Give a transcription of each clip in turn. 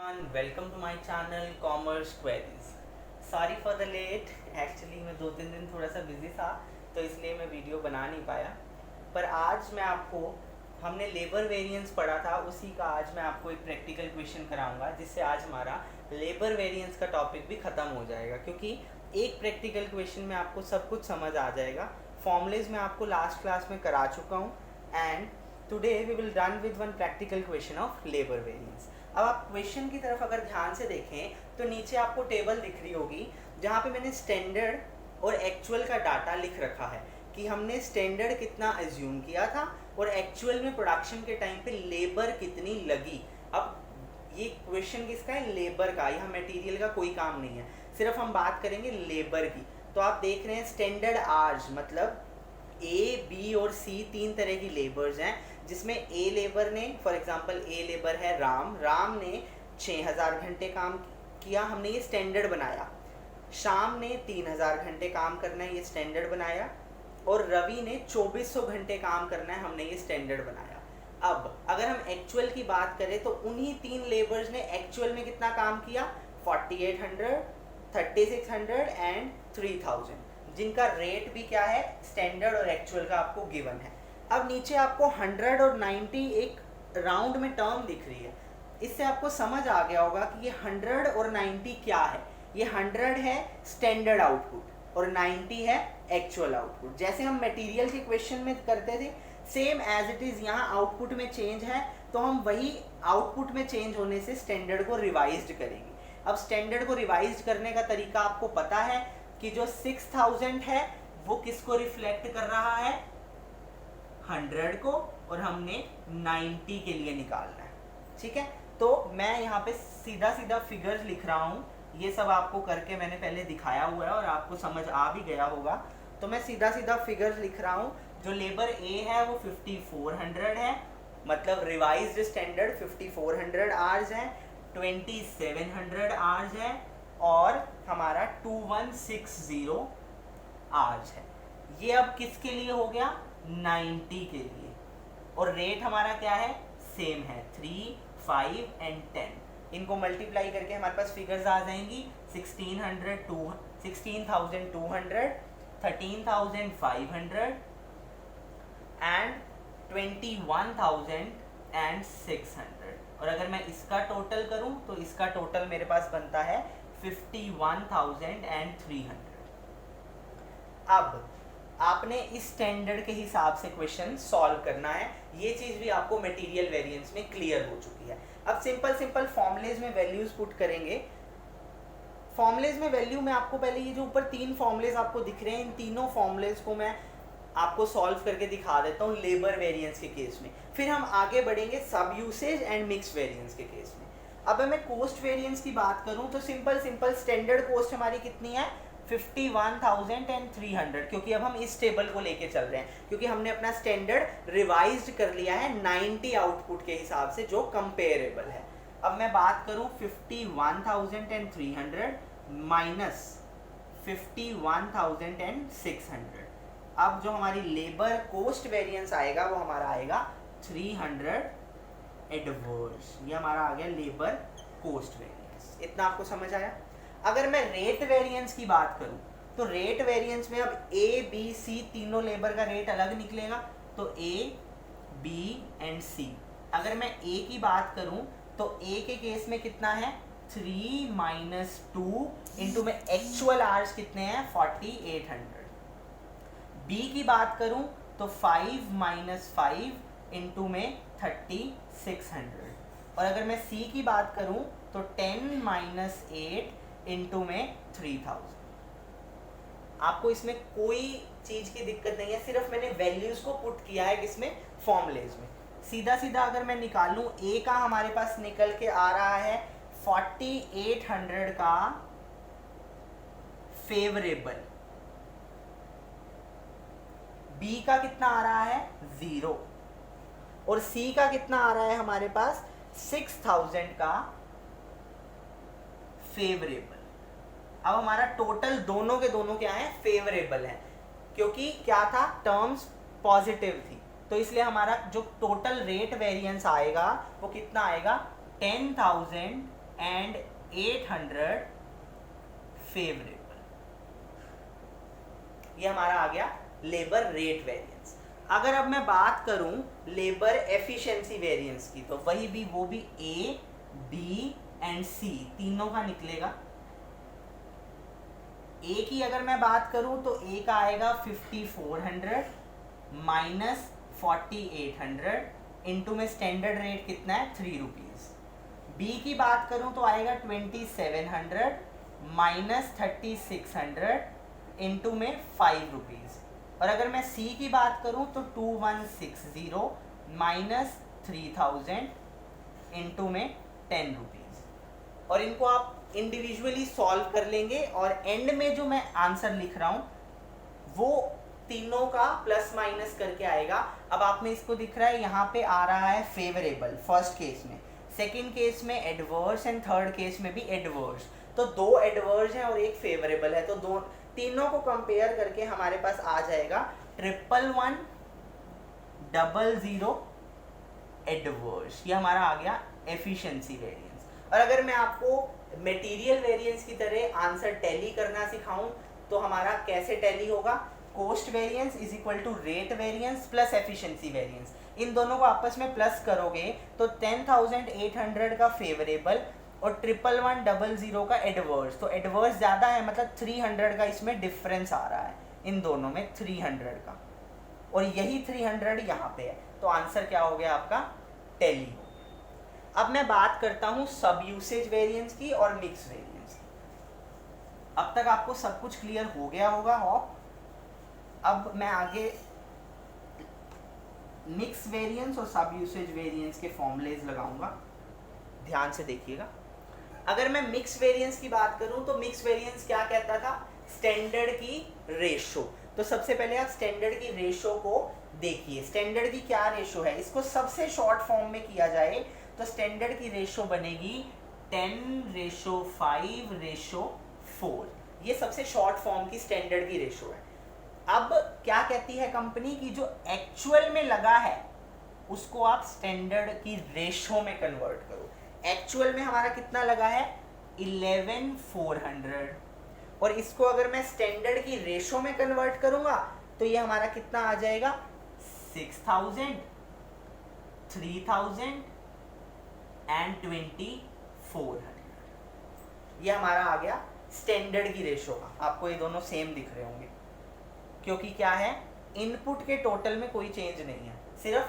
everyone, welcome to my channel Commerce Queries. Sorry for the late, actually मैं 2-3 दिन थोड़ा सा बिजी था तो इसलिए मैं वीडियो बना नहीं पाया। पर आज मैं आपको, हमने लेबर वेरिएंस पढ़ा था, उसी का आज मैं आपको एक प्रैक्टिकल क्वेश्चन कराऊंगा जिससे आज हमारा लेबर वेरिएंस का टॉपिक भी ख़त्म हो जाएगा, क्योंकि एक प्रैक्टिकल क्वेश्चन में आपको सब कुछ समझ आ जाएगा। फॉर्मूलेज मैं आपको लास्ट क्लास में करा चुका हूँ and today we will run with one practical question of labour variance. अब आप क्वेश्चन की तरफ अगर ध्यान से देखें तो नीचे आपको टेबल दिख रही होगी जहाँ पे मैंने स्टैंडर्ड और एक्चुअल का डाटा लिख रखा है कि हमने स्टैंडर्ड कितना एज्यूम किया था और एक्चुअल में प्रोडक्शन के टाइम पे लेबर कितनी लगी। अब ये क्वेश्चन किसका है? लेबर का। यहाँ मटेरियल का कोई काम नहीं है, सिर्फ हम बात करेंगे लेबर की। तो आप देख रहे हैं स्टैंडर्ड आवर्स, मतलब ए, बी और सी तीन तरह की लेबर्स हैं, जिसमें ए लेबर ने, फॉर एग्जांपल ए लेबर है राम ने 6000 घंटे काम किया, हमने ये स्टैंडर्ड बनाया। शाम ने 3000 घंटे काम करना है, ये स्टैंडर्ड बनाया। और रवि ने 2400 घंटे काम करना है, हमने ये स्टैंडर्ड बनाया। अब अगर हम एक्चुअल की बात करें तो उन्हीं तीन लेबर्स ने एक्चुअल में कितना काम किया? 4800, 3600 एंड 3000, जिनका रेट भी क्या है? स्टैंडर्ड और एक्चुअल का आपको गिवन है। अब नीचे आपको 100 और 90 एक राउंड में टर्म दिख रही है, इससे आपको समझ आ गया होगा कि ये 100 और 90 क्या है। ये 100 है स्टैंडर्ड आउटपुट और 90 है एक्चुअल आउटपुट। जैसे हम मटेरियल के क्वेश्चन में करते थे, सेम एज इट इज यहाँ आउटपुट में चेंज है तो हम वही आउटपुट में चेंज होने से स्टैंडर्ड को रिवाइज्ड करेंगे। अब स्टैंडर्ड को रिवाइज्ड करने का तरीका आपको पता है कि जो 6000 है वो किसको रिफ्लेक्ट कर रहा है? 100 को, और हमने 90 के लिए निकालना है। ठीक है, तो मैं यहाँ पे सीधा सीधा फिगर्स लिख रहा हूँ। ये सब आपको करके मैंने पहले दिखाया हुआ है और आपको समझ आ भी गया होगा। तो मैं सीधा सीधा फिगर्स लिख रहा हूँ। जो लेबर ए है वो 5400 है, मतलब रिवाइज्ड स्टैंडर्ड 5400 आवर्स है, 2700 आवर्स है और हमारा 2160 आवर्स है। ये अब किसके लिए हो गया? 90 के लिए। और रेट हमारा क्या है? सेम है, 3, 5 एंड 10। इनको मल्टीप्लाई करके हमारे पास फिगर्स आ जाएंगी 1600, 16200, 13500 एंड 21600। और अगर मैं इसका टोटल करूं तो इसका टोटल मेरे पास बनता है 51300। अब आपने इस स्टैंडर्ड के हिसाब से क्वेश्चन सॉल्व करना है। ये चीज भी आपको मटेरियल वेरिएंस में क्लियर हो चुकी है। अब सिंपल फॉर्मुलेज में वैल्यूज पुट करेंगे। फॉर्मुलेज में वैल्यू में आपको पहले ये जो ऊपर तीन फॉर्मुलेज आपको दिख रहे हैं, इन तीनों फॉर्मुलेज को मैं आपको सॉल्व करके दिखा देता हूँ लेबर वेरिएंस के केस में। फिर हम आगे बढ़ेंगे सब यूसेज एंड मिक्स वेरिएंस के केस में। अब मैं कॉस्ट वेरिएंस की बात करूँ तो सिंपल स्टैंडर्ड कॉस्ट हमारी कितनी है? 51,300, क्योंकि अब हम इस टेबल को लेके चल रहे हैं, क्योंकि हमने अपना स्टैंडर्ड रिवाइज्ड कर लिया है 90 आउटपुट के हिसाब से जो कंपेरेबल है। अब मैं बात करूं 51,300 माइनस 51,600। अब जो हमारी लेबर कोस्ट वेरिएंस आएगा वो हमारा आएगा 300 एडवर्स। ये हमारा आ गया लेबर कोस्ट वेरिएंस। इतना आपको समझ आया? अगर मैं रेट वेरिएंस की बात करूं तो रेट वेरिएंस में अब ए, बी, सी तीनों लेबर का रेट अलग निकलेगा, तो ए, बी एंड सी। अगर मैं ए की बात करूं तो ए के केस में कितना है? 3 माइनस 2 इंटू में एक्चुअल आवर्स कितने हैं? 4800। बी की बात करूं तो 5 माइनस 5 इंटू में 3600। और अगर मैं सी की बात करूं तो 10 माइनस 8 इंटू में 3000। आपको इसमें कोई चीज की दिक्कत नहीं है, सिर्फ मैंने वैल्यूज को पुट किया है किसमें? फॉर्मुलेज में। सीधा सीधा अगर मैं निकालूं, ए का हमारे पास निकल के आ रहा है 4800 का फेवरेबल, बी का कितना आ रहा है? 0, और सी का कितना आ रहा है हमारे पास? 6000 का फेवरेबल। अब हमारा टोटल दोनों के दोनों क्या है? फेवरेबल है, क्योंकि क्या था? टर्म्स पॉजिटिव थी, तो इसलिए हमारा जो टोटल रेट वेरिएंस आएगा वो कितना आएगा? 10,000 एंड 800 फेवरेबल। ये हमारा आ गया लेबर रेट वेरिएंस। अगर अब मैं बात करूं लेबर एफिशिएंसी वेरिएंस की, तो वही भी वो भी ए बी एंड सी तीनों का निकलेगा। ए की अगर मैं बात करूं तो ए का आएगा 5400 माइनस 4800 इंटू में स्टैंडर्ड रेट कितना है 3 रुपीज। बी की बात करूं तो आएगा 2700 माइनस 3600 इंटू में 5 रुपीज। और अगर मैं सी की बात करूं तो 2160 माइनस 3000 इंटू में 10 रुपीज। और इनको आप इंडिविजुअली सॉल्व कर लेंगे और एंड में जो मैं आंसर लिख रहा हूं वो तीनों का प्लस माइनस करके आएगा। अब आप में इसको दिख रहा है यहाँ पे आ रहा है फेवरेबल फर्स्ट केस में, सेकंड केस में एडवर्स एंड थर्ड केस में भी एडवर्स। तो दो एडवर्स हैं और एक फेवरेबल है, तो दो तीनों को कंपेयर करके हमारे पास आ जाएगा 111 00 एडवर्स। ये हमारा आ गया एफिशिएंसी वेरिएंस। और अगर मैं आपको मटेरियल वेरिएंस की तरह आंसर टैली करना सिखाऊं तो हमारा कैसे टैली होगा, cost variance is equal to rate variance plus efficiency variance. इन दोनों को आपस में प्लस करोगे तो 10,800 का फेवरेबल और 11,100 का एडवर्स। तो एडवर्स ज़्यादा है, मतलब 300 का इसमें डिफरेंस आ रहा है, इन दोनों में 300 का, और यही 300 यहाँ पे है। तो आंसर क्या हो गया आपका, टैली। अब मैं बात करता हूँ सब यूसेज वेरिएंस की और मिक्स वेरिएंस की। अब तक आपको सब कुछ क्लियर हो गया होगा होप। अब मैं आगे मिक्स वेरिएंस और सब यूसेज वेरिएंस के फॉर्मूलेज लगाऊंगा, ध्यान से देखिएगा। अगर मैं मिक्स वेरिएंस की बात करूं तो मिक्स वेरिएंस क्या कहता था, स्टैंडर्ड की रेशो। तो सबसे पहले आप स्टैंडर्ड की रेशो को देखिए, स्टैंडर्ड की क्या रेशो है। इसको सबसे शॉर्ट फॉर्म में किया जाए तो स्टैंडर्ड की रेशो बनेगी 10:5:4। ये सबसे शॉर्ट फॉर्म की स्टैंडर्ड की रेशो है। अब क्या कहती है कंपनी की, जो एक्चुअल में लगा है उसको आप स्टैंडर्ड की रेशो में कन्वर्ट करो। एक्चुअल में हमारा कितना लगा है 11,400, और इसको अगर मैं स्टैंडर्ड की रेशो में कन्वर्ट करूंगा तो ये हमारा कितना आ जाएगा 6,000, 3,000 एंड 2,400। ये हमारा आ गया स्टैंडर्ड की रेशो का। आपको ये दोनों सेम दिख रहे होंगे क्योंकि क्या है, इनपुट के टोटल में कोई चेंज नहीं है, सिर्फ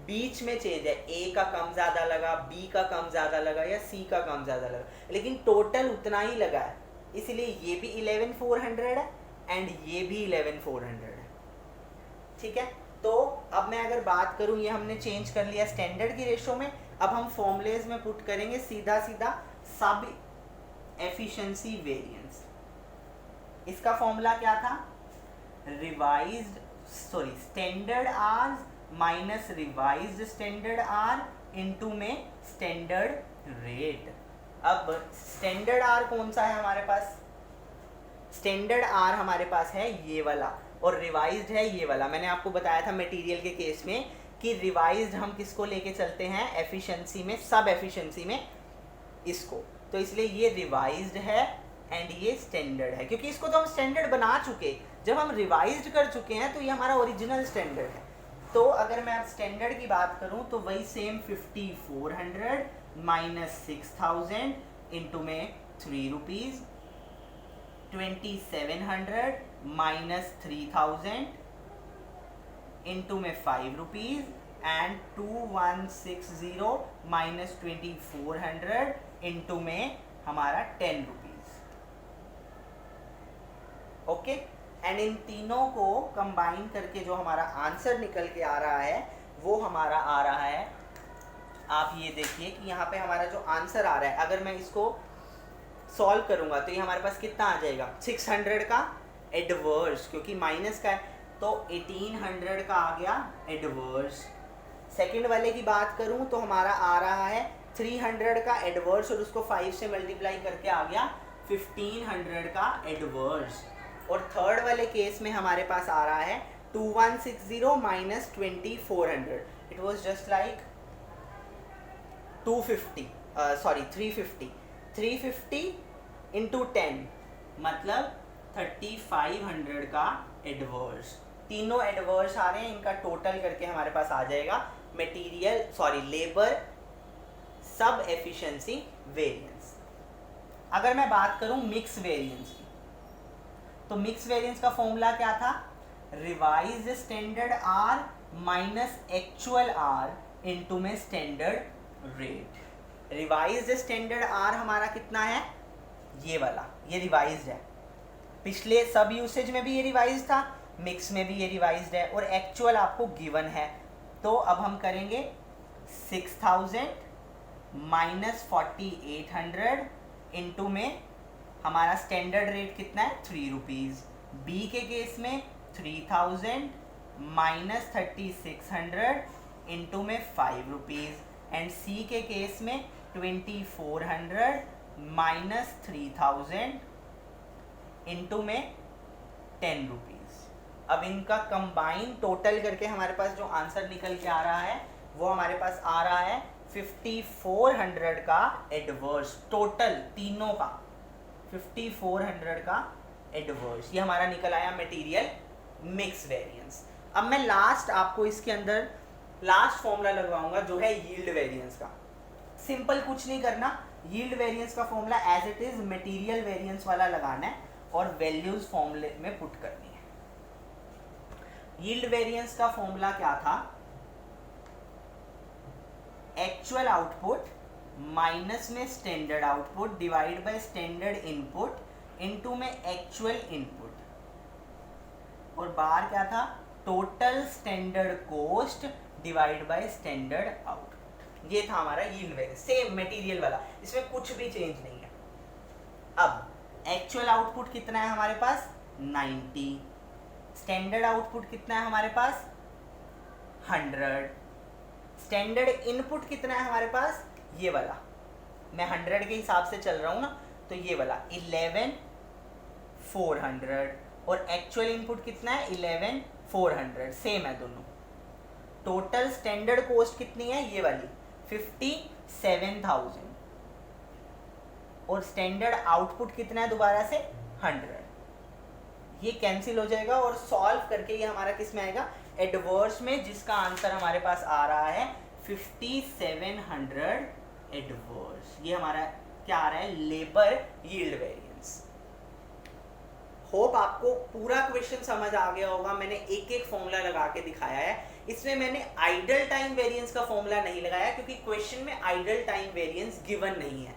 बीच में चेंज है। ए का कम ज़्यादा लगा, बी का कम ज़्यादा लगा या सी का कम ज़्यादा लगा, लेकिन टोटल उतना ही लगा है। इसलिए ये भी 11,400 है एंड ये भी 11,400 है। ठीक है, तो अब मैं अगर बात करूं, ये हमने चेंज कर लिया स्टैंडर्ड की रेशो में। अब हम फॉर्मूलेज में पुट करेंगे सीधा सीधा सब एफिशिएंसी वेरिएंस। इसका फॉर्मूला क्या था, standard are minus revised standard hour into में स्टैंडर्ड रेट। अब स्टैंडर्ड आर कौन सा है हमारे पास, स्टैंडर्ड आर हमारे पास है ये वाला, और रिवाइज्ड है ये वाला। मैंने आपको बताया था मटेरियल के केस में कि रिवाइज्ड हम किसको लेके चलते हैं, एफिशिएंसी में, सब एफिशिएंसी में इसको। तो इसलिए ये रिवाइज्ड है एंड ये स्टैंडर्ड है, क्योंकि इसको तो हम स्टैंडर्ड बना चुके। जब हम रिवाइज्ड कर चुके हैं तो ये हमारा ओरिजिनल स्टैंडर्ड है। तो अगर मैं अब स्टैंडर्ड की बात करूं तो वही सेम 5,400 माइनस 6,000 इंटू में 3 रुपीज, 2,700 माइनस 3,000 इंटू में 5 रुपीज एंड 2,160 माइनस 2,400 इंटू में हमारा 10 रुपीज। ओके, एंड इन तीनों को कंबाइन करके जो हमारा आंसर निकल के आ रहा है वो हमारा आ रहा है, आप ये देखिए कि यहाँ पे हमारा जो आंसर आ रहा है, अगर मैं इसको सॉल्व करूँगा तो ये हमारे पास कितना आ जाएगा, 600 का एडवर्स, क्योंकि माइनस का है तो 1,800 का आ गया एडवर्स। सेकंड वाले की बात करूँ तो हमारा आ रहा है 300 का एडवर्स, और उसको 5 से मल्टीप्लाई करके आ गया 1,500 का एडवर्स। और थर्ड वाले केस में हमारे पास आ रहा है 2,160 minus 2,400, it was just like 350 350 into 10 मतलब 3500 का एडवर्स। तीनों एडवर्स आ रहे हैं, इनका टोटल करके हमारे पास आ जाएगा लेबर सब एफिशिएंसी वेरिएंस। अगर मैं बात करूं मिक्स वेरिएंस की, तो मिक्स वेरिएंस का फॉर्मूला क्या था? Revise standard are minus actual R into में standard rate. Revise standard R हमारा कितना है? ये वाला, ये रिवाइज्ड है। पिछले सब यूसेज में भी ये रिवाइज था, मिक्स में भी ये रिवाइज्ड है, और एक्चुअल आपको गिवन है। तो अब हम करेंगे 6000 माइनस 4800 इंटू में हमारा स्टैंडर्ड रेट कितना है? 3 रुपीज़। बी के केस में 3000 माइनस 3600 इंटू में 5 रुपीज़, एंड सी के केस में 2400 माइनस 3000 इंटू में 10 रुपीज़। अब इनका कंबाइन टोटल करके हमारे पास जो आंसर निकल के आ रहा है वो हमारे पास आ रहा है 5400 का एडवर्स। टोटल तीनों का 5400 का एडवर्स, ये हमारा निकल आया मटेरियल मिक्स वेरिएंस। अब मैं लास्ट आपको इसके अंदर लास्ट फॉर्मूला लगवाऊंगा जो है यील्ड वेरिएंस का। सिंपल कुछ नहीं करना, यील्ड वेरिएंस का formula as it is material variance वाला लगाना है और वैल्यूज फॉर्मूले में पुट करनी है। यील्ड वेरिएंस का फॉर्मूला क्या था? एक्चुअल आउटपुट माइनस में standard output divide by standard input into में एक्चुअल इनपुट, और बाहर क्या था? Total standard cost divide by standard output. ये था हमारा यील्ड वेरिएंस, सेम मटेरियल वाला, इसमें कुछ भी चेंज नहीं है। अब एक्चुअल आउटपुट कितना है हमारे पास? 90। स्टैंडर्ड आउटपुट कितना है हमारे पास? 100। स्टैंडर्ड इनपुट कितना है हमारे पास? ये वाला, मैं 100 के हिसाब से चल रहा हूँ ना, तो ये वाला 11400, और एक्चुअल इनपुट कितना है? 11400, सेम है दोनों। टोटल स्टैंडर्ड कॉस्ट कितनी है? ये वाली 57,000, और स्टैंडर्ड आउटपुट कितना है दोबारा से? 100। ये कैंसिल हो जाएगा और सॉल्व करके ये हमारा किस में आएगा? एडवर्स में, जिसका आंसर हमारे पास आ रहा है 5700 एडवर्स। ये हमारा क्या आ रहा है? Labour yield variance. होप आपको पूरा क्वेश्चन समझ आ गया होगा। मैंने एक एक फॉर्मूला लगा के दिखाया है। इसमें मैंने आइडल टाइम वेरिएंस का फॉर्मूला नहीं लगाया क्योंकि क्वेश्चन में आइडल टाइम वेरिएंस गिवन नहीं है।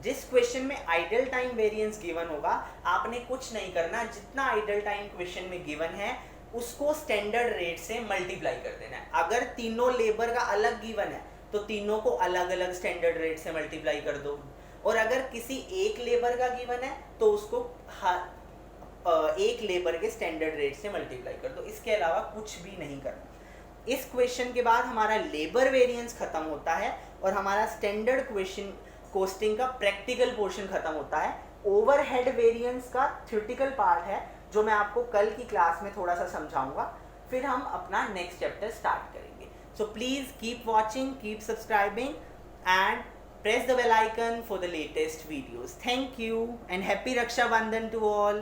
जिस क्वेश्चन में आइडल टाइम वेरिएंस गिवन होगा, आपने कुछ नहीं करना, जितना आइडल टाइम क्वेश्चन में गिवन है उसको स्टैंडर्ड रेट से मल्टीप्लाई कर देना है। अगर तीनों लेबर का अलग गिवन है तो तीनों को अलग अलग स्टैंडर्ड रेट से मल्टीप्लाई कर दो, और अगर किसी एक लेबर का गिवन है तो उसको एक लेबर के स्टैंडर्ड रेट से मल्टीप्लाई कर दो। इसके अलावा कुछ भी नहीं करना। इस क्वेश्चन के बाद हमारा लेबर वेरिएंस खत्म होता है और हमारा स्टैंडर्ड क्वेश्चन कोस्टिंग का प्रैक्टिकल पोर्शन खत्म होता है। ओवरहेड वेरिएंस का थ्योरेटिकल पार्ट है जो मैं आपको कल की क्लास में थोड़ा सा समझाऊंगा, फिर हम अपना नेक्स्ट चैप्टर स्टार्ट करेंगे। So please keep watching, keep subscribing and press the bell icon for the latest videos. Thank you and happy Raksha Bandhan to all.